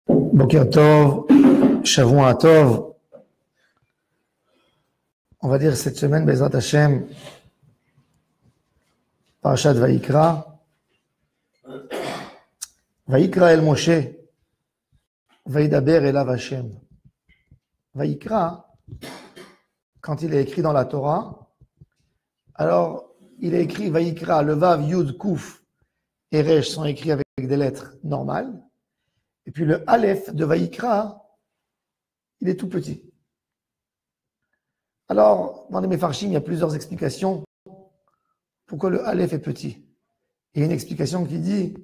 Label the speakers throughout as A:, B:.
A: Boker Tov, Shavua Tov. On va dire cette semaine, Bezrat Hashem, Parashat Vayikra. Vayikra el Moshe, Vayidaber elav Hashem. Vayikra, quand il est écrit dans la Torah, alors il est écrit Vayikra, le Vav, Yud, Kouf et Resh sont écrits avec des lettres normales. Et puis le Aleph de Vayikra, il est tout petit. Alors, dans les Mefarshim, il y a plusieurs explications pourquoi le Aleph est petit. Il y a une explication qui dit,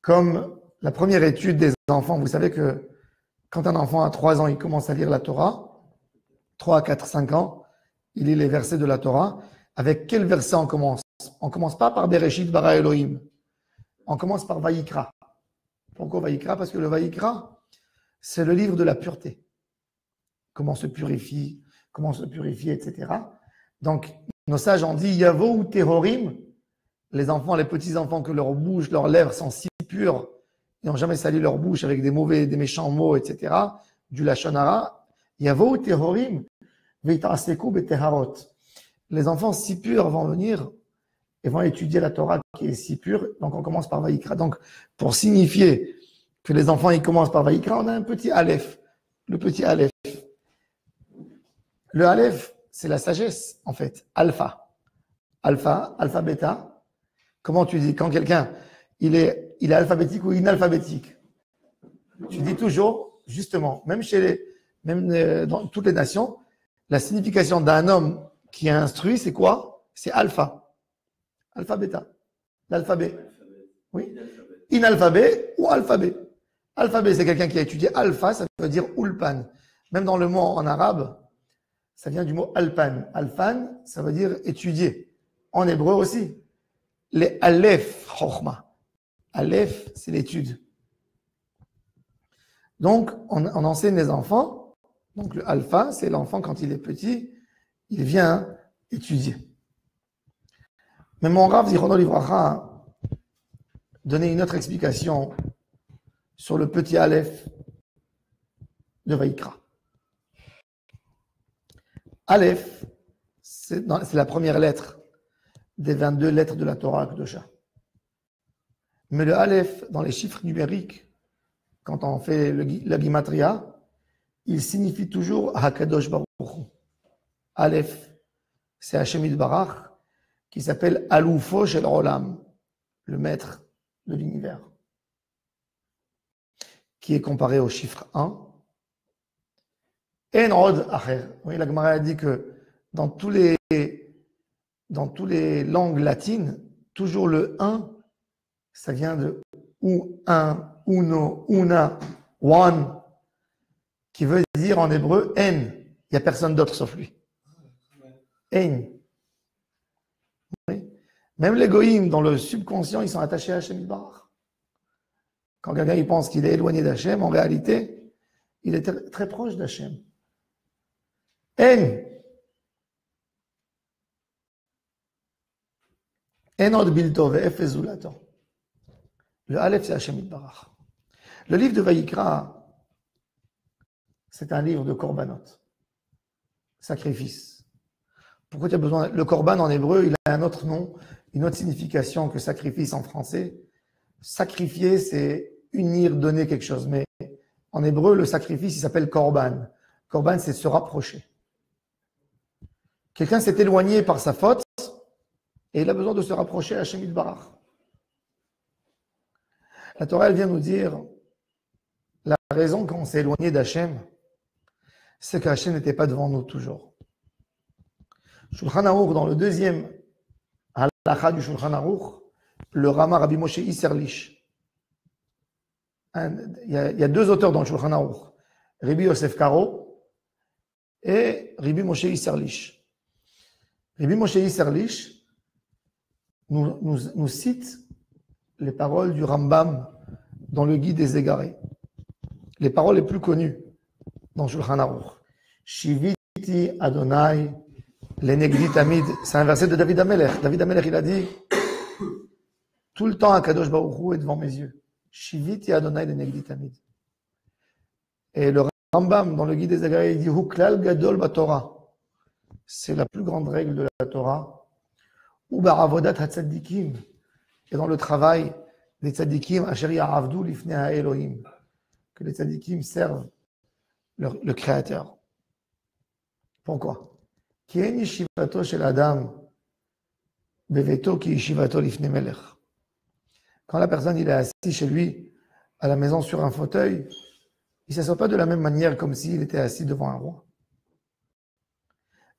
A: comme la première étude des enfants, vous savez que quand un enfant a 3 ans, il commence à lire la Torah, 3, 4, 5 ans, il lit les versets de la Torah. Avec quel verset on commence? On ne commence pas par Bereshit bara Elohim. On commence par Vayikra. Pourquoi Vayikra? Parce que le Vayikra, c'est le livre de la pureté. Comment se purifier, etc. Donc, nos sages ont dit Yavo ou Tehorim, les enfants, les petits-enfants, que leur bouche, leurs lèvres sont si pures, ils n'ont jamais sali leur bouche avec des méchants mots, etc. Du Lashon Hara. Yavo ou Tehorim, Veitaraseku beteharot. Les enfants si purs vont venir et vont étudier la Torah qui est si pure. Donc, on commence par Vayikra. Donc, pour signifier que les enfants, ils commencent par Vayikra, on a un petit Aleph. Le petit Aleph. Le Aleph, c'est la sagesse, en fait. Alpha. Alpha, alpha, bêta. Comment tu dis? Quand quelqu'un, il est alphabétique ou inalphabétique? Tu dis toujours, justement, même dans toutes les nations, la signification d'un homme qui est instruit, c'est quoi? C'est alpha. Alpha, bêta. L'alphabet. Oui. Inalphabet ou alphabet. Alphabet, c'est quelqu'un qui a étudié alpha, ça veut dire ulpan. Même dans le mot en arabe, ça vient du mot alpan. Alpan, ça veut dire étudier. En hébreu aussi. Les aleph, chokhma. Aleph, c'est l'étude. Donc, on enseigne les enfants. Donc, le alpha, c'est l'enfant quand il est petit, il vient étudier. Mais mon Rav Zichrono Livracha a donné une autre explication sur le petit Aleph de Vayikra. Aleph, c'est la première lettre des 22 lettres de la Torah Kedosha. Mais le Aleph, dans les chiffres numériques, quand on fait la Gimatria, il signifie toujours Hakadosh Baruch Hu. Aleph, c'est Hashem Yitbarach, qui s'appelle Aloufo Shel Olam, le maître de l'univers, qui est comparé au chiffre 1. En od acher. Oui, la Gemara a dit que dans tous les langues latines, toujours le 1, ça vient de ou un, uno, una, one, qui veut dire en hébreu en. Il n'y a personne d'autre sauf lui. En. Oui. Même les goïms, dans le subconscient, ils sont attachés à Hashem Yitbarach. Quand quelqu'un il pense qu'il est éloigné d'Hachem, en réalité, il est très, très proche d'Hachem. En od bilto ve'ef ezulato. Le Aleph, c'est Hashem Yitbarach. Le livre de Vayikra, c'est un livre de korbanot, sacrifice. Pourquoi tu as besoin? Le korban en hébreu, il a un autre nom, une autre signification que sacrifice en français. Sacrifier, c'est unir, donner quelque chose. Mais en hébreu, le sacrifice, il s'appelle korban. Korban, c'est se rapprocher. Quelqu'un s'est éloigné par sa faute et il a besoin de se rapprocher à Hashem Yitbarach. La Torah, elle vient nous dire la raison quand on s'est éloigné d'Hachem, c'est qu'Hachem n'était pas devant nous toujours. Shulchan Aruch, dans le deuxième halakha du Shulchan Aruch, le Rama Rabbi Moshe Isserlich. Il y a 2 auteurs dans le Shulchan Aruch, Rabbi Yosef Karo et Rabbi Moshe Isserlich. Rabbi Moshe Isserlich nous cite les paroles du Rambam dans le Guide des Égarés. Les paroles les plus connues dans Shulchan Aruch. Shiviti Adonai Lenegdi Tamid. C'est un verset de David Amelech. David Amelech, il a dit tout le temps, Akadosh Baruch Hu est devant mes yeux. Shiviti Adonai Lenegdi Tamid. Et le Rambam, dans le Guide des Agarais, il dit Huklal Gadol Batorah. C'est la plus grande règle de la Torah. Ou Baravodat Hatzadikim. Et dans le travail des tzadikim, Asheri Avdu Lifnei Elohim. Que les tzadikim servent le Créateur. Pourquoi? Ki en yeshivato shel Adam beveto ki yeshivato lifnei melech. Quand la personne il est assis chez lui, à la maison sur un fauteuil, il ne s'assoit pas de la même manière comme s'il était assis devant un roi.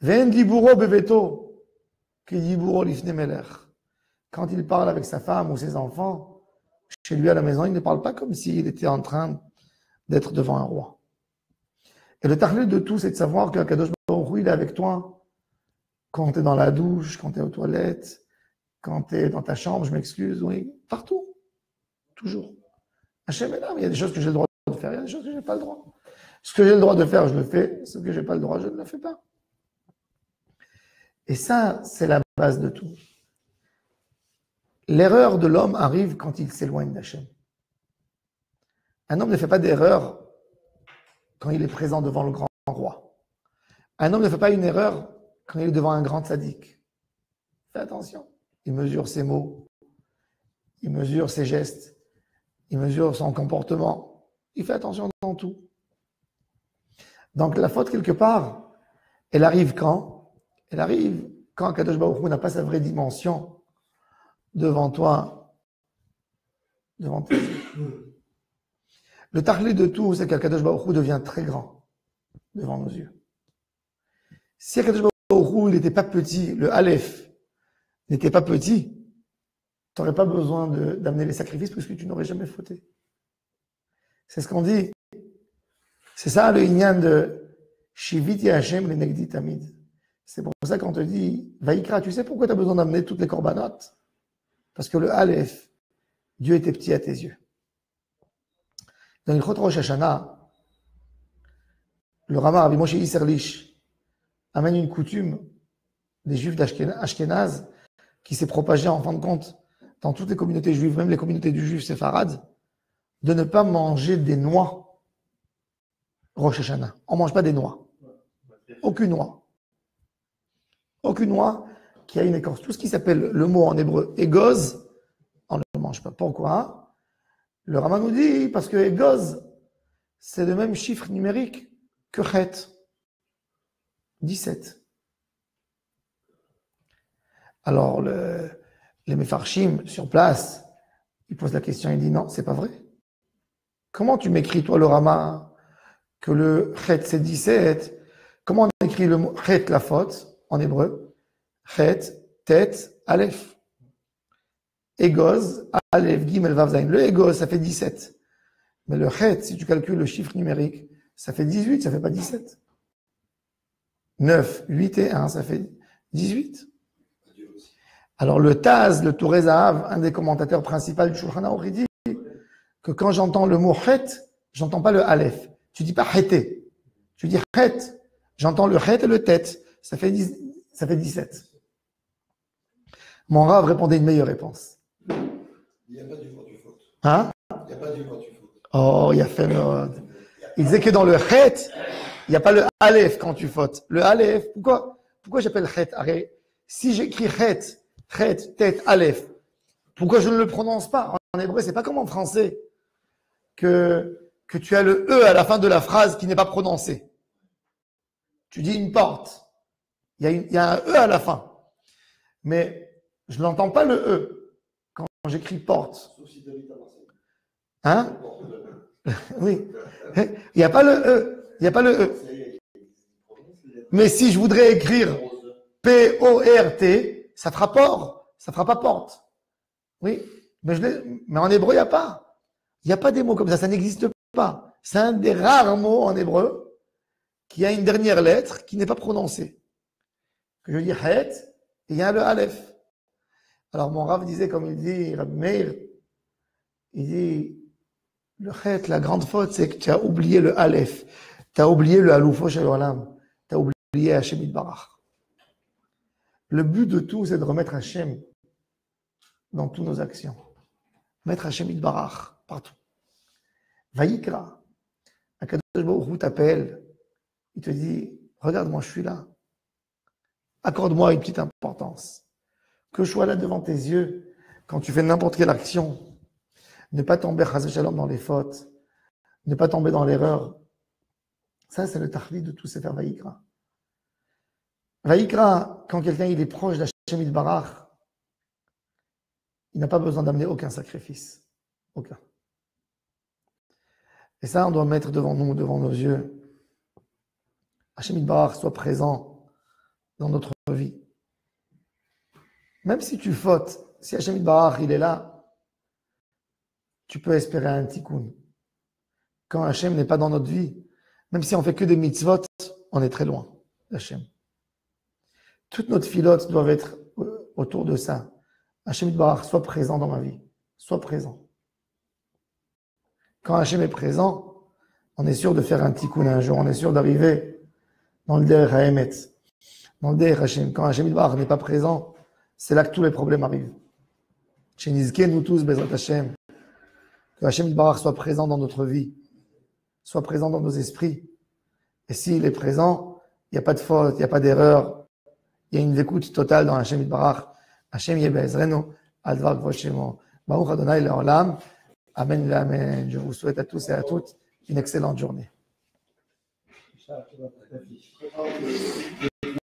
A: Ve'en diburo beveto ki diburo lifnei melech. Quand il parle avec sa femme ou ses enfants, chez lui à la maison, il ne parle pas comme s'il était en train d'être devant un roi. Et le tahlil de tout, c'est de savoir que Kadosh Baruch Hu, il est avec toi quand tu es dans la douche, quand tu es aux toilettes, quand tu es dans ta chambre, je m'excuse, oui, partout, toujours. Hachem est là, mais il y a des choses que j'ai le droit de faire, il y a des choses que je n'ai pas le droit. Ce que j'ai le droit de faire, je le fais, ce que je n'ai pas le droit, je ne le fais pas. Et ça, c'est la base de tout. L'erreur de l'homme arrive quand il s'éloigne d'Hachem. Un homme ne fait pas d'erreur quand il est présent devant le grand roi. Un homme ne fait pas une erreur quand il est devant un grand tzaddik. Fais attention. Il mesure ses mots, il mesure ses gestes, il mesure son comportement. Il fait attention dans tout. Donc la faute, quelque part, elle arrive quand? Elle arrive quand Kadosh Baruch Hu n'a pas sa vraie dimension devant toi, devant tes yeux. Le tahlil de tout, c'est qu'Akadosh Baruch Hu devient très grand devant nos yeux. Si Akadosh Baruch Hu, il n'était pas petit, le Aleph n'était pas petit, tu n'aurais pas besoin d'amener les sacrifices parce que tu n'aurais jamais fauté. C'est ce qu'on dit. C'est ça le inyan de Shiviti Hashem le Negdi Tamid. C'est pour ça qu'on te dit, Vaïkra, tu sais pourquoi tu as besoin d'amener toutes les corbanotes? Parce que le Aleph, Dieu était petit à tes yeux. Dans le Chot Rosh Hashanah, le Rama Rabbi Moshe Isserlich amène une coutume des Juifs d'Ashkenaz qui s'est propagée en fin de compte dans toutes les communautés juives, même les communautés du Juif séfarades, de ne pas manger des noix Rosh Hashanah. On ne mange pas des noix. Aucune noix. Aucune noix qui a une écorce. Tout ce qui s'appelle le mot en hébreu égoz, on ne le mange pas. Pourquoi? Le Rama nous dit, parce que égoz, c'est le même chiffre numérique que chet. 17. Alors, les Mefarshim, sur place, ils posent la question, ils disent non, c'est pas vrai. Comment tu m'écris, toi, le Rama, que le chet, c'est 17? Comment on écrit le mot chet, la faute, en hébreu? Chet, tête, aleph. Égoz, aleph, gimel, vav, zayin. Le égoz, ça fait 17. Mais le chet, si tu calcules le chiffre numérique, ça fait 18, ça fait pas 17. 9, 8 et 1, ça fait 18. Alors le Taz, le Touré Zahav, un des commentateurs principaux du Shulchan Aruch, dit que quand j'entends le mot chet, j'entends pas le aleph. Tu dis pas chété. Tu dis chet. J'entends le chet et le tête. Ça fait 17. Mon Rav répondait une meilleure réponse.
B: Il n'y a pas du quand tu fautes.
A: Hein?
B: Il n'y a pas du quand tu fautes.
A: Oh, il y a fait mode. Il disait que dans le chet, il n'y a pas le aleph quand tu fautes. Le aleph, pourquoi j'appelle chet? Si j'écris chet, tête, aleph, pourquoi je ne le prononce pas? En hébreu, c'est pas comme en français que tu as le E à la fin de la phrase qui n'est pas prononcé. Tu dis une porte. Il y a un E à la fin. Mais je n'entends pas le E quand j'écris porte.
B: Sauf si tu habites à Marseille.
A: Hein? Oui. Il n'y a pas le E. Il n'y a pas le E. Mais si je voudrais écrire P-O-R-T, ça fera port. Ça fera pas porte. Oui. Mais en hébreu, il n'y a pas. Il n'y a pas des mots comme ça. Ça n'existe pas. C'est un des rares mots en hébreu qui a une dernière lettre qui n'est pas prononcée. Que je dis het, et il y a le aleph. Alors mon Rav disait, comme il dit, Rabbi Meir, il dit, le het, la grande faute, c'est que tu as oublié le aleph. Tu as oublié le aloufo shel olam. Tu as oublié Hashem Yitbarach. Le but de tout, c'est de remettre Hashem dans toutes nos actions. Mettre Hashem Yitbarach partout. Vaïkra. Akadosh Baruch Hu t'appelle, il te dit, regarde-moi, je suis là. Accorde-moi une petite importance. Que je sois là devant tes yeux, quand tu fais n'importe quelle action, ne pas tomber chas v'shalom dans les fautes, ne pas tomber dans l'erreur. Ça, c'est le tahlit de tout Sefer Vayikra. Vayikra, quand quelqu'un il est proche d'Hashem Yitbarach, il n'a pas besoin d'amener aucun sacrifice. Aucun. Et ça, on doit mettre devant nous, devant nos yeux. Hachem Yitbarach soit présent dans notre vie. Même si tu fautes, si Hachem Yitbarach il est là, tu peux espérer un tikkun. Quand Hachem n'est pas dans notre vie, même si on fait que des mitzvot, on est très loin d'Hachem. Toutes nos filotes doivent être autour de ça. Hachem Yitbarach soit présent dans ma vie. Sois présent. Quand Hachem est présent, on est sûr de faire un tikkun un jour. On est sûr d'arriver dans le Derech HaEmet, dans le Derech Hachem. Quand Hachem Yitbarach n'est pas présent, c'est là que tous les problèmes arrivent. Shenizke nous tous, Bezrat Hachem. Que Hachem Yitbarach soit présent dans notre vie, soit présent dans nos esprits. Et s'il est présent, il n'y a pas de faute, il n'y a pas d'erreur. Il y a une écoute totale dans Hachem Yitbarach. Hachem Yebezrenu, Advar Gvoshemo. Baruch Adonai Leolam. Amen, amen. Je vous souhaite à tous et à toutes une excellente journée.